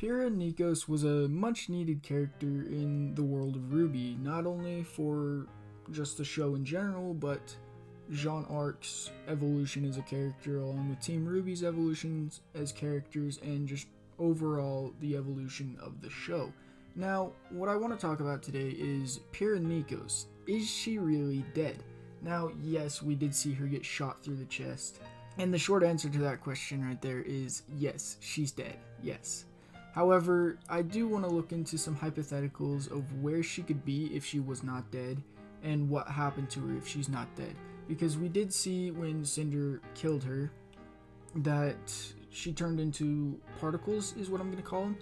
Pyrrha Nikos was a much needed character in the world of RWBY, not only for just the show in general, but Jean Arc's evolution as a character, along with Team RWBY's evolutions as characters, and just overall the evolution of the show. Now, what I want to talk about today is Pyrrha Nikos. Is she really dead? Now, yes, we did see her get shot through the chest, and the short answer to that question right there is yes, she's dead, yes. However, I do want to look into some hypotheticals of where she could be if she was not dead, and what happened to her if she's not dead. Because we did see when Cinder killed her that she turned into particles, is what I'm going to call them.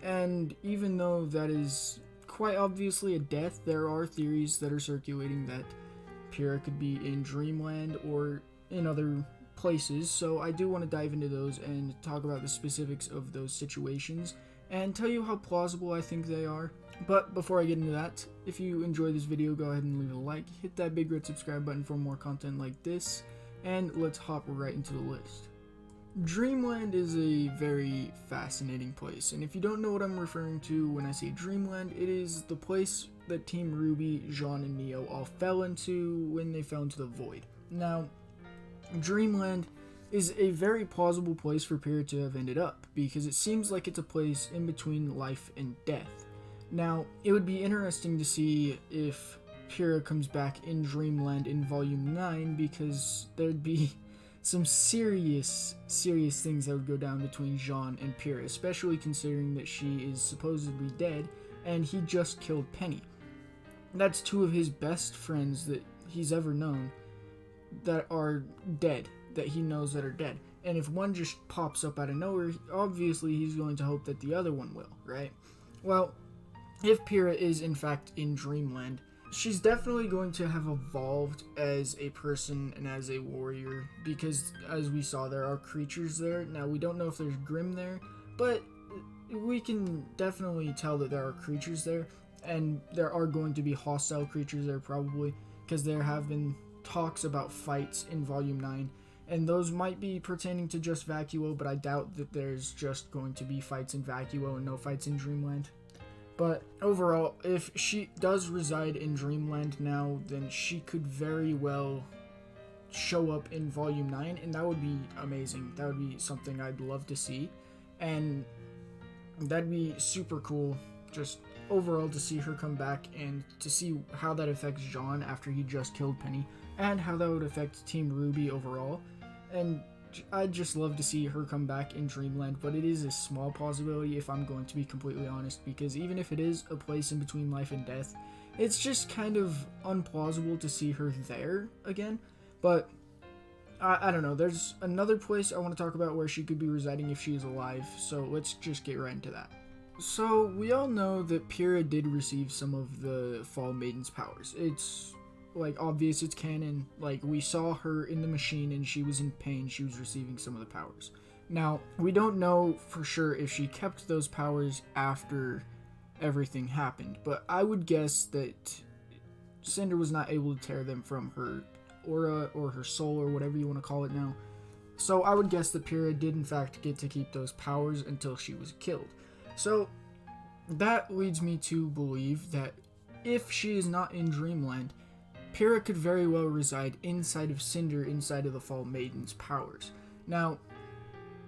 And even though that is quite obviously a death, there are theories that are circulating that Pyrrha could be in Dreamland or in other places, so I do want to dive into those and talk about the specifics of those situations and tell you how plausible I think they are. But before I get into that, if you enjoy this video, go ahead and leave a like, hit that big red subscribe button for more content like this, and let's hop right into the list. Dreamland is a very fascinating place, and if you don't know what I'm referring to when I say Dreamland, it is the place that Team RWBY, Jean, and Neo all fell into when they fell into the void. Now, Dreamland is a very plausible place for Pyrrha to have ended up, because it seems like it's a place in between life and death. Now, it would be interesting to see if Pyrrha comes back in Dreamland in Volume 9, because there'd be some serious things that would go down between Jean and Pyrrha, especially considering that she is supposedly dead, and he just killed Penny. That's two of his best friends that he's ever known that are dead, that he knows that are dead. And if one just pops up out of nowhere, obviously he's going to hope that the other one will, right? Well, if Pyrrha is in fact in Dreamland, she's definitely going to have evolved as a person and as a warrior, because as we saw, there are creatures there. Now, we don't know if there's Grimm there, but we can definitely tell that there are creatures there, and there are going to be hostile creatures there probably, because there have been talks about fights in Volume 9, and those might be pertaining to just Vacuo, but I doubt that there's just going to be fights in Vacuo and no fights in Dreamland. But overall, if she does reside in Dreamland now, then she could very well show up in Volume 9, and that would be amazing. That would be something I'd love to see, and that'd be super cool, just overall, to see her come back and to see how that affects Jean after he just killed Penny, and how that would affect Team RWBY overall. And I'd just love to see her come back in Dreamland, but it is a small possibility if I'm going to be completely honest, because even if it is a place in between life and death, it's just kind of unplausible to see her there again. But I don't know, there's another place I want to talk about where she could be residing if she is alive, so let's just get right into that. So we all know that Pyrrha did receive some of the Fall Maiden's powers. It's like obvious, it's canon. Like, we saw her in the machine and she was in pain, she was receiving some of the powers. Now, we don't know for sure if she kept those powers after everything happened, but I would guess that Cinder was not able to tear them from her aura or her soul or whatever you want to call it now. So I would guess that Pyrrha did in fact get to keep those powers until she was killed. So that leads me to believe that if she is not in Dreamland, Pyrrha could very well reside inside of Cinder, inside of the Fall Maiden's powers. Now,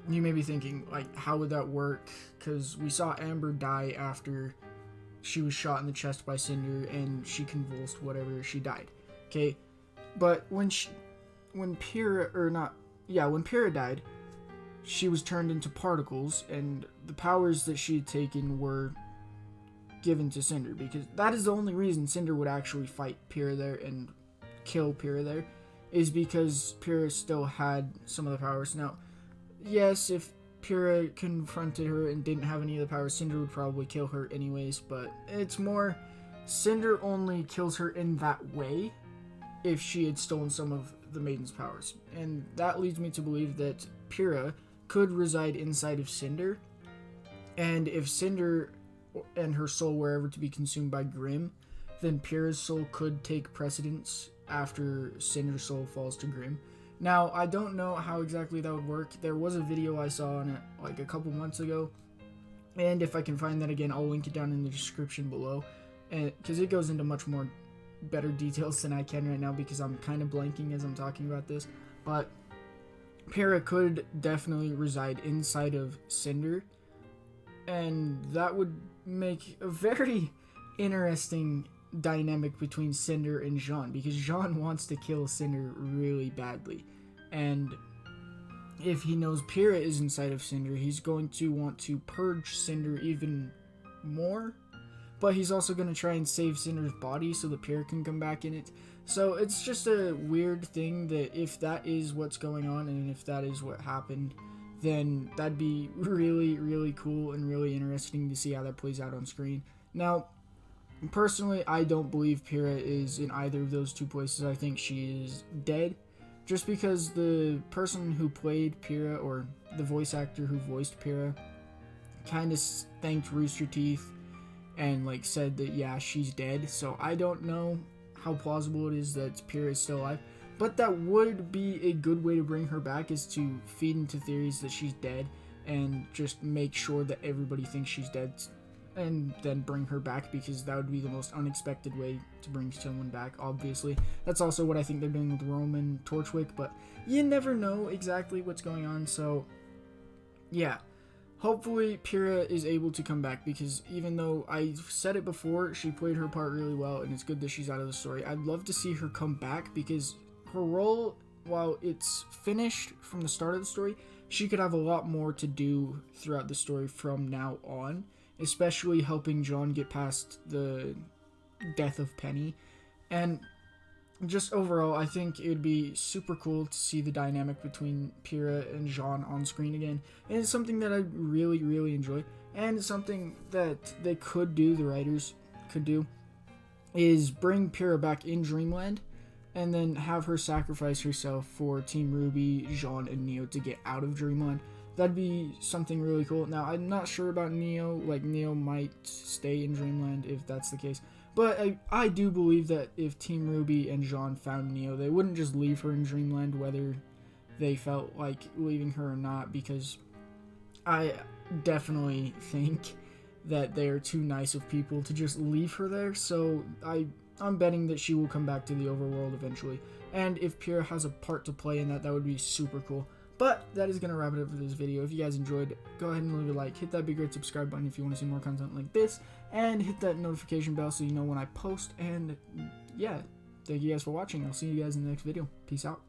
you may be thinking, like, how would that work? Because we saw Amber die after she was shot in the chest by Cinder and she convulsed, whatever, she died. Okay, but when Pyrrha died, she was turned into particles, and the powers that she had taken were given to Cinder, because that is the only reason Cinder would actually fight Pyrrha there and kill Pyrrha there, is because Pyrrha still had some of the powers. Now, yes, if Pyrrha confronted her and didn't have any of the powers, Cinder would probably kill her anyways, but it's more Cinder only kills her in that way if she had stolen some of the Maiden's powers, and that leads me to believe that Pyrrha could reside inside of Cinder, and if Cinder and her soul were ever to be consumed by Grimm, then Pyrrha's soul could take precedence after Cinder's soul falls to Grimm. Now, I don't know how exactly that would work. There was a video I saw on it like a couple months ago And if I can find that again, I'll link it down in the description below, and because it goes into much more better details than I can right now because I'm kind of blanking as I'm talking about this. But Pyrrha could definitely reside inside of Cinder, and that would make a very interesting dynamic between Cinder and Jean, because Jean wants to kill Cinder really badly, and if he knows Pyrrha is inside of Cinder, he's going to want to purge Cinder even more, but he's also going to try and save Cinder's body so that Pyrrha can come back in it. So it's just a weird thing that if that is what's going on, and if that is what happened, then that'd be really, really cool and really interesting to see how that plays out on screen. Now, personally, I don't believe Pyrrha is in either of those two places. I think she is dead, just because the person who played Pyrrha, or the voice actor who voiced Pyrrha, kind of thanked Rooster Teeth and like said that yeah, she's dead. So I don't know how plausible it is that Pyrrha is still alive, but that would be a good way to bring her back, is to feed into theories that she's dead and just make sure that everybody thinks she's dead, and then bring her back, because that would be the most unexpected way to bring someone back. Obviously, that's also what I think they're doing with Roman Torchwick, but you never know exactly what's going on. So yeah, hopefully Pyrrha is able to come back, because even though I've said it before, she played her part really well and it's good that she's out of the story, I'd love to see her come back, because her role, while it's finished from the start of the story, she could have a lot more to do throughout the story from now on, especially helping John get past the death of Penny. And just overall, I think it would be super cool to see the dynamic between Pyrrha and Jean on screen again. And it's something that I really, really enjoy. And it's something that they could do, the writers could do, is bring Pyrrha back in Dreamland and then have her sacrifice herself for Team RWBY, Jean, and Neo to get out of Dreamland. That'd be something really cool. Now, I'm not sure about Neo. Like, Neo might stay in Dreamland if that's the case. But I do believe that if Team RWBY and Jean found Neo, they wouldn't just leave her in Dreamland, whether they felt like leaving her or not, because I definitely think that they are too nice of people to just leave her there. So I'm betting that she will come back to the overworld eventually. And if Pyrrha has a part to play in that, that would be super cool. But that is going to wrap it up for this video. If you guys enjoyed, go ahead and leave a like, hit that big red subscribe button if you want to see more content like this, and hit that notification bell so you know when I post. And yeah, thank you guys for watching. I'll see you guys in the next video. Peace out.